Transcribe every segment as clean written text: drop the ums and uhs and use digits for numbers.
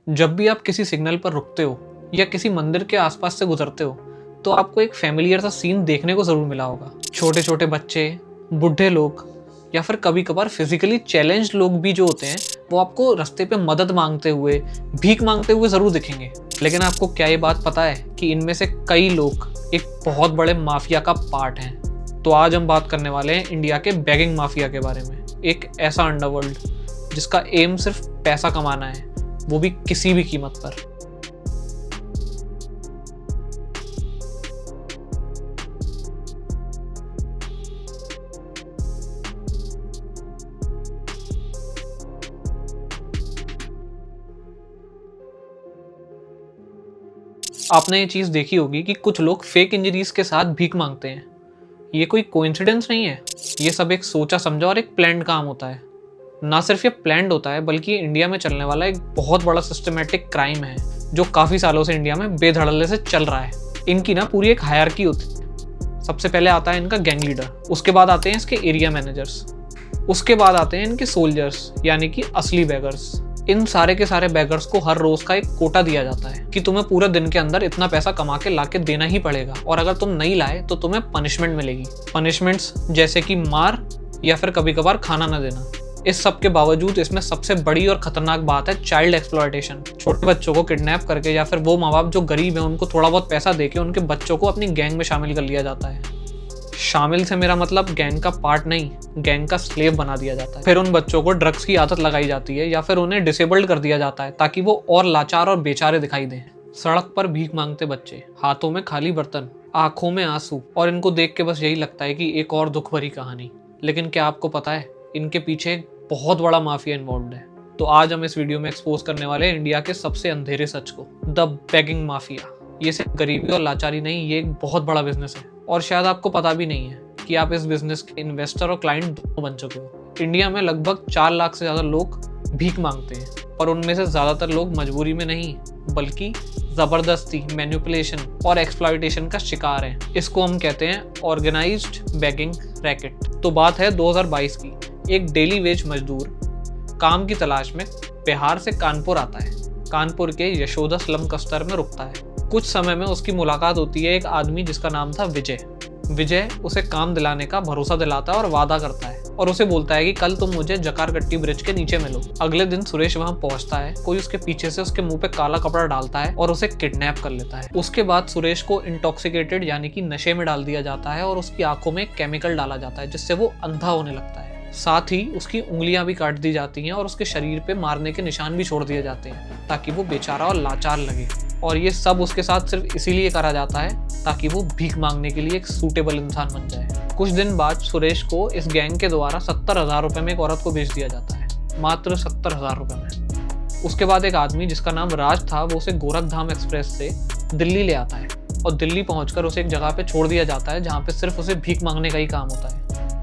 जब भी आप किसी सिग्नल पर रुकते हो या किसी मंदिर के आसपास से गुजरते हो तो आपको एक फेमिलियर सा सीन देखने को जरूर मिला होगा। छोटे छोटे बच्चे, बूढ़े लोग या फिर कभी कभार फिजिकली चैलेंज्ड लोग भी जो होते हैं वो आपको रास्ते पे मदद मांगते हुए, भीख मांगते हुए जरूर दिखेंगे। लेकिन आपको क्या ये बात पता है कि इनमें से कई लोग एक बहुत बड़े माफिया का पार्ट हैं। तो आज हम बात करने वाले हैं इंडिया के बेगिंग माफिया के बारे में। एक ऐसा अंडरवर्ल्ड जिसका एम सिर्फ पैसा कमाना है, वो भी किसी भी कीमत पर। आपने ये चीज देखी होगी कि कुछ लोग फेक इंजरीज के साथ भीख मांगते हैं। ये कोई कोइंसिडेंस नहीं है, ये सब एक सोचा समझा और एक प्लान्ड काम होता है। ना सिर्फ ये प्लान्ड होता है बल्कि ये इंडिया में चलने वाला एक बहुत बड़ा सिस्टमेटिक क्राइम है जो काफी सालों से इंडिया में बेधड़ल्ले से चल रहा है। इनकी ना पूरी एक हायरार्की होती है। सबसे पहले आता है इनका गैंग लीडर, उसके बाद आते हैं इसके एरिया मैनेजर्स, उसके बाद आते हैं इनके सोल्जर्स यानी कि असली बेगर्स। इन सारे के सारे बेगर्स को हर रोज का एक कोटा दिया जाता है कि तुम्हें पूरे दिन के अंदर इतना पैसा कमा के लाके देना ही पड़ेगा, और अगर तुम नहीं लाए तो तुम्हें पनिशमेंट मिलेगी। पनिशमेंट्स जैसे कि मार या फिर कभी कभार खाना न देना। इस सब के बावजूद इसमें सबसे बड़ी और खतरनाक बात है चाइल्ड एक्सप्लॉयटेशन। छोटे बच्चों को किडनैप करके या फिर वो माँ बाप जो गरीब हैं उनको थोड़ा बहुत पैसा देके उनके बच्चों को अपनी गैंग में शामिल कर लिया जाता है। शामिल से मेरा मतलब गैंग का पार्ट नहीं, गैंग का स्लेव बना दिया जाता है। फिर उन बच्चों को ड्रग्स की आदत लगाई जाती है या फिर उन्हें डिसेबल्ड कर दिया जाता है ताकि वो और लाचार और बेचारे दिखाई दें। सड़क पर भीख मांगते बच्चे, हाथों में खाली बर्तन, आंखों में आंसू, और इनको देख के बस यही लगता है कि एक और दुख भरी कहानी। लेकिन क्या आपको पता है इनके पीछे एक बहुत बड़ा माफिया इन्वॉल्व है। तो आज हम इस वीडियो में एक्सपोज करने वाले हैं इंडिया के सबसे अंधेरे सच को, द बेगिंग माफिया। ये सिर्फ गरीबी और लाचारी नहीं, ये एक बहुत बड़ा बिजनेस है और शायद आपको पता भी नहीं है कि आप इस बिजनेस के इन्वेस्टर और क्लाइंट दोनों बन चुके हो। इंडिया में लगभग 4 लाख से ज्यादा लोग भीख मांगते हैं, पर उनमें से ज्यादातर लोग मजबूरी में नहीं बल्कि जबरदस्ती, मैनिपुलेशन और एक्सप्लॉयटेशन का शिकार हैं। इसको हम कहते हैं ऑर्गेनाइज्ड बेगिंग रैकेट। तो बात है 2022 की। एक डेली वेज मजदूर काम की तलाश में बिहार से कानपुर आता है। कानपुर के यशोदा स्लम क्लस्टर में रुकता है। कुछ समय में उसकी मुलाकात होती है एक आदमी जिसका नाम था विजय। विजय उसे काम दिलाने का भरोसा दिलाता है और वादा करता है और उसे बोलता है कि कल तुम मुझे जकारकट्टी ब्रिज के नीचे मिलो। अगले दिन सुरेश वहां पहुंचता है। कोई उसके पीछे से उसके मुंह पे काला कपड़ा डालता है और उसे किडनैप कर लेता है। उसके बाद सुरेश को इंटॉक्सिकेटेड यानी कि नशे में डाल दिया जाता है और उसकी आंखों में केमिकल डाला जाता है जिससे वो अंधा होने लगता है। साथ ही उसकी उंगलियां भी काट दी जाती हैं और उसके शरीर पे मारने के निशान भी छोड़ दिए जाते हैं ताकि वो बेचारा और लाचार लगे। और ये सब उसके साथ सिर्फ इसीलिए करा जाता है ताकि वो भीख मांगने के लिए एक सूटेबल इंसान बन जाए। कुछ दिन बाद सुरेश को इस गैंग के द्वारा 70,000 रुपए में एक औरत को बेच दिया जाता है, मात्र 70,000 रुपए में। उसके बाद एक आदमी जिसका नाम राज था वो उसे गोरखधाम एक्सप्रेस से दिल्ली ले आता है और दिल्ली पहुंचकर उसे एक जगह पे छोड़ दिया जाता है जहाँ पे सिर्फ उसे भीख मांगने का ही काम होता है।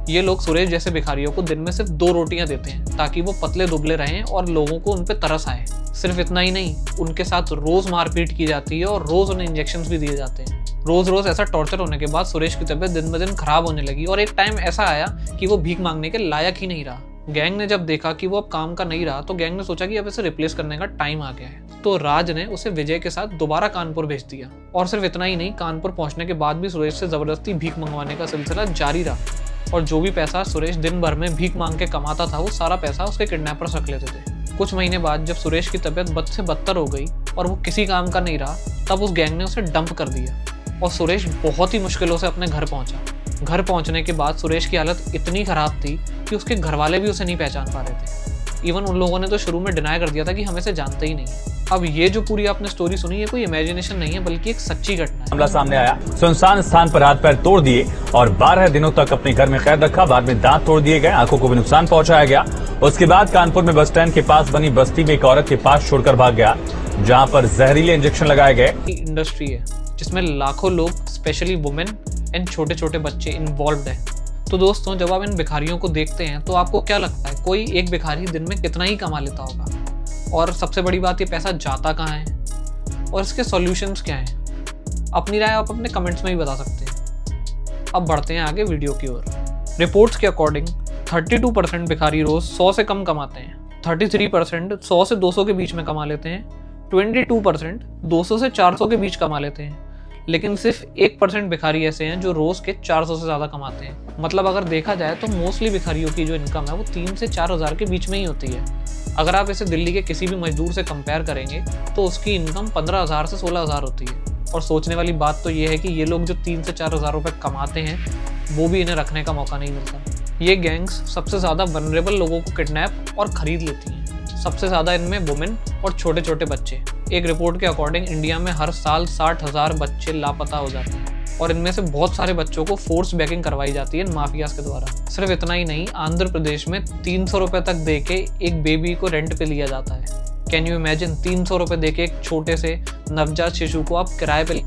ये लोग सुरेश जैसे भिखारियों को दिन में सिर्फ 2 रोटियां देते हैं ताकि वो पतले दुबले रहें और लोगों को उन पे तरस आए। सिर्फ इतना ही नहीं, उनके साथ रोज मारपीट की जाती है और रोज उन्हें इंजेक्शंस भी दिए जाते हैं। रोज रोज ऐसा टॉर्चर होने के बाद सुरेश की तबीयत दिन ब दिन खराब होने लगी और एक टाइम ऐसा आया कि वो भीख मांगने के लायक ही नहीं रहा। गैंग ने जब देखा कि वो अब काम का नहीं रहा तो गैंग ने सोचा कि अब इसे रिप्लेस करने का टाइम आ गया है। तो राज ने उसे विजय के साथ दोबारा कानपुर भेज दिया। और सिर्फ इतना ही नहीं, कानपुर पहुंचने के बाद भी सुरेश से जबरदस्ती भीख मंगवाने का सिलसिला जारी रहा और जो भी पैसा सुरेश दिन भर में भीख मांग के कमाता था वो सारा पैसा उसके किडनैपर्स रख लेते थे। कुछ महीने बाद जब सुरेश की तबीयत बद से बदतर हो गई और वो किसी काम का नहीं रहा तब उस गैंग ने उसे डंप कर दिया और सुरेश बहुत ही मुश्किलों से अपने घर पहुंचा। घर पहुंचने के बाद सुरेश की हालत इतनी खराब थी कि उसके घर वाले भी उसे नहीं पहचान पा रहे थे। इवन उन लोगों ने तो शुरू में डिनाई कर दिया था कि हम इसे जानते ही नहीं है। अब ये जो पूरी आपने स्टोरी सुनी है कोई इमेजिनेशन नहीं है बल्कि एक सच्ची घटना है। मामला सामने आया, सुनसान स्थान पर हाथ पैर तोड़ दिए और 12 दिनों तक अपने घर में कैद रखा। बाद में दांत तोड़ दिए गए, आंखों को भी नुकसान पहुंचाया गया। उसके बाद कानपुर में बस स्टैंड के पास बनी बस्ती में एक औरत के पास छोड़कर भाग गया जहां पर जहरीले इंजेक्शन लगाए गए। इंडस्ट्री है जिसमें लाखों लोग, स्पेशली वुमेन एंड छोटे छोटे बच्चे इन्वॉल्व हैं। तो दोस्तों, जब आप इन भिखारियों को देखते हैं तो आपको क्या लगता है कोई एक भिखारी दिन में कितना ही कमा लेता होगा? और सबसे बड़ी बात, ये पैसा जाता कहाँ है और इसके सॉल्यूशंस क्या हैं? अपनी राय आप अपने कमेंट्स में भी बता सकते हैं। अब बढ़ते हैं आगे वीडियो की ओर। रिपोर्ट्स के अकॉर्डिंग 32% भिखारी रोज 100 से कम कमाते हैं, 33% 100 से 200 के बीच में कमा लेते हैं, 22% 200 से 400 के बीच कमा लेते हैं, लेकिन सिर्फ 1% भिखारी ऐसे हैं जो रोज के 400 से ज्यादा कमाते हैं। मतलब अगर देखा जाए तो मोस्टली भिखारियों की जो इनकम है वो 3 से 4 हज़ार के बीच में ही होती है। अगर आप इसे दिल्ली के किसी भी मजदूर से कंपेयर करेंगे तो उसकी इनकम 15,000 से 16,000 होती है। और सोचने वाली बात तो ये है कि ये लोग जो 3 से 4 हज़ार रुपये कमाते हैं वो भी इन्हें रखने का मौका नहीं मिलता। ये गैंग्स सबसे ज़्यादा वनरेबल लोगों को किडनैप और ख़रीद लेती हैं। सबसे ज़्यादा इनमें वुमेन और छोटे छोटे बच्चे। एक रिपोर्ट के अकॉर्डिंग इंडिया में हर साल 60,000 बच्चे लापता हो जाते हैं और इनमें से बहुत सारे बच्चों को फोर्स बैगिंग करवाई जाती है इन माफियाज के द्वारा। सिर्फ इतना ही नहीं, आंध्र प्रदेश में 300 रुपये तक दे के एक बेबी को रेंट पे लिया जाता है। कैन यू इमेजिन, 300 रुपये दे के एक छोटे से नवजात शिशु को आप किराए पे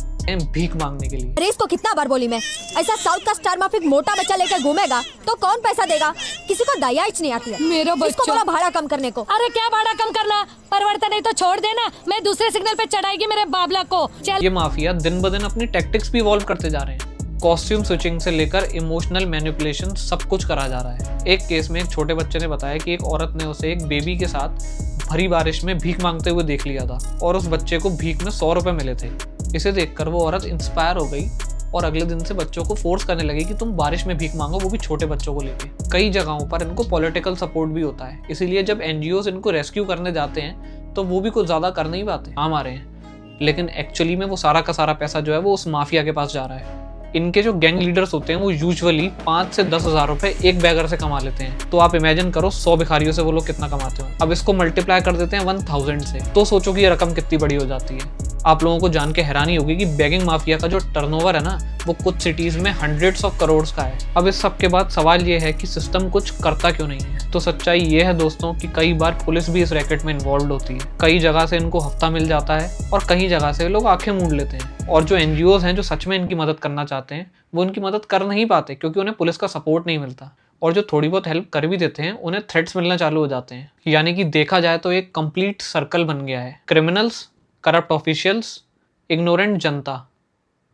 भीख मांगने के लिए। अरे इसको कितना बार बोली मैं, ऐसा साउथ का स्टार माफिक मोटा बच्चा लेकर घूमेगा तो कौन पैसा देगा? किसी को दया नहीं आती है। मेरा बच्चा, इसको बोला भाड़ा कम करने को। अरे क्या भाड़ा कम करना, परिवर्तन नहीं तो छोड़ देना, मैं दूसरे सिग्नल पे चढ़ाएगी मेरे बाबला को। चल। ये माफिया दिन ब दिन अपनी टैक्टिक्स भी इवॉल्व करते जा रहे हैं। कॉस्ट्यूम स्विचिंग से लेकर इमोशनल मैनिपुलेशन सब कुछ करा जा रहा है। एक केस में एक छोटे बच्चे ने बताया कि एक औरत ने उसे एक बेबी के साथ भरी बारिश में भीख मांगते हुए देख लिया था और उस बच्चे को भीख में 100 रुपए मिले थे। इसे देखकर वो औरत इंस्पायर हो गई और अगले दिन से बच्चों को फोर्स करने लगी कि तुम बारिश में भीख मांगो, वो भी छोटे बच्चों को लेके। कई जगहों पर इनको पॉलिटिकल सपोर्ट भी होता है, इसीलिए जब एनजीओज इनको रेस्क्यू करने जाते हैं तो वो भी कुछ ज्यादा कर नहीं पाते, आ रहे हैं, लेकिन एक्चुअली में वो सारा का सारा पैसा जो है वो उस माफिया के पास जा रहा है। इनके जो गैंग लीडर्स होते हैं वो यूजुअली 5 से 10 हज़ार रुपए एक बैगर से कमा लेते हैं। तो आप इमेजिन करो 100 भिखारियों से वो लोग कितना कमाते हो। अब इसको मल्टीप्लाई कर देते हैं 1000 से, तो सोचो कि ये रकम कितनी बड़ी हो जाती है। आप लोगों को जान के हैरानी होगी कि बैगिंग माफिया का जो टर्नओवर है ना वो कुछ सिटीज में हंड्रेड्स ऑफ करोड़ का है। अब इस सब के बाद सवाल ये है कि सिस्टम कुछ करता क्यों नहीं है। तो सच्चाई ये है दोस्तों कि कई बार पुलिस भी इस रैकेट में इन्वॉल्व होती है। कई जगह से इनको हफ्ता मिल जाता है और कई जगह से लोग आंखें मूंद लेते हैं। और जो एनजीओज हैं जो सच में इनकी मदद करना चाहते हैं वो इनकी मदद कर नहीं पाते क्योंकि उन्हें पुलिस का सपोर्ट नहीं मिलता। और जो थोड़ी बहुत हेल्प कर भी देते हैं उन्हें थ्रेट्स मिलना चालू हो जाते हैं। यानी कि देखा जाए तो एक कंप्लीट सर्कल बन गया है। क्रिमिनल्स, करप्ट ऑफिशियल्स, इग्नोरेंट जनता,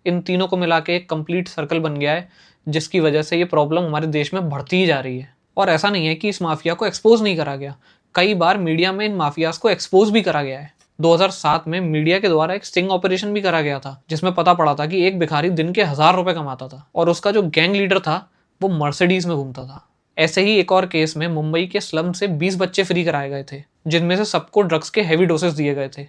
इन तीनों को मिला के एक कंप्लीट सर्कल बन गया है जिसकी वजह से ये प्रॉब्लम हमारे देश में बढ़ती ही जा रही है। और ऐसा नहीं है कि इस माफिया को एक्सपोज नहीं करा गया, कई बार मीडिया में इन माफियाज को एक्सपोज भी करा गया है। 2007 में मीडिया के द्वारा एक स्टिंग ऑपरेशन भी करा गया था जिसमें पता पड़ा था कि एक भिखारी दिन के 1000 रुपए कमाता था और उसका जो गैंग लीडर था वो मर्सिडीज में घूमता था। ऐसे ही एक और केस में मुंबई के स्लम से 20 बच्चे फ्री कराए गए थे जिनमें से सबको ड्रग्स के हैवी डोसेस दिए गए थे।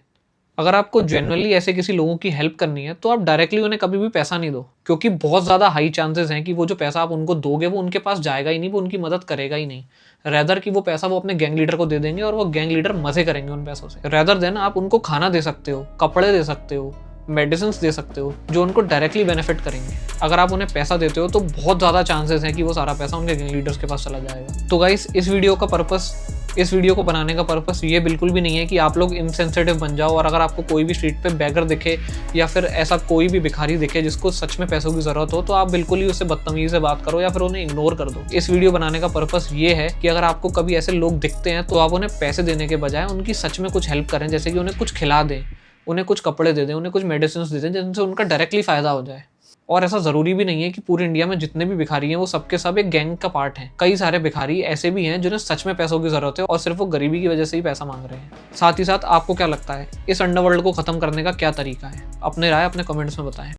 अगर आपको जेन्युइनली ऐसे किसी लोगों की हेल्प करनी है तो आप डायरेक्टली उन्हें कभी भी पैसा नहीं दो, क्योंकि बहुत ज़्यादा हाई चांसेस हैं कि वो जो पैसा आप उनको दोगे वो उनके पास जाएगा ही नहीं, वो उनकी मदद करेगा ही नहीं। रेदर कि वो पैसा वो अपने गैंग लीडर को दे देंगे और वो गैंग लीडर मजे करेंगे उन पैसों से। रेदर देन आप उनको खाना दे सकते हो, कपड़े दे सकते हो, मेडिसिन दे सकते हो जो उनको डायरेक्टली बेनिफिट करेंगे। अगर आप उन्हें पैसा देते हो तो बहुत ज़्यादा चांसेस हैं कि वो सारा पैसा उनके गैंग लीडर्स के पास चला जाएगा। तो गाइस इस वीडियो को बनाने का पर्पस ये बिल्कुल भी नहीं है कि आप लोग इनसेंसिटिव बन जाओ और अगर आपको कोई भी स्ट्रीट पे बैगर दिखे या फिर ऐसा कोई भी भिखारी दिखे जिसको सच में पैसों की ज़रूरत हो तो आप बिल्कुल ही उससे बदतमीजी से बात करो या फिर उन्हें इग्नोर कर दो। इस वीडियो बनाने का पर्पस ये है कि अगर आपको कभी ऐसे लोग दिखते हैं तो आप उन्हें पैसे देने के बजाय उनकी सच में कुछ हेल्प करें, जैसे कि उन्हें कुछ खिला दें, उन्हें कुछ कपड़े दे दें, उन्हें कुछ मेडिसिन दे दें जिनसे उनका डायरेक्टली फ़ायदा हो जाए। और ऐसा ज़रूरी भी नहीं है कि पूरे इंडिया में जितने भी भिखारी हैं वो सबके सब एक गैंग का पार्ट हैं। कई सारे भिखारी ऐसे भी हैं जिन्हें सच में पैसों की ज़रूरत है और सिर्फ वो गरीबी की वजह से ही पैसा मांग रहे हैं। साथ ही साथ आपको क्या लगता है इस अंडरवर्ल्ड को ख़त्म करने का क्या तरीका है? अपने राय अपने कमेंट्स में बताएं।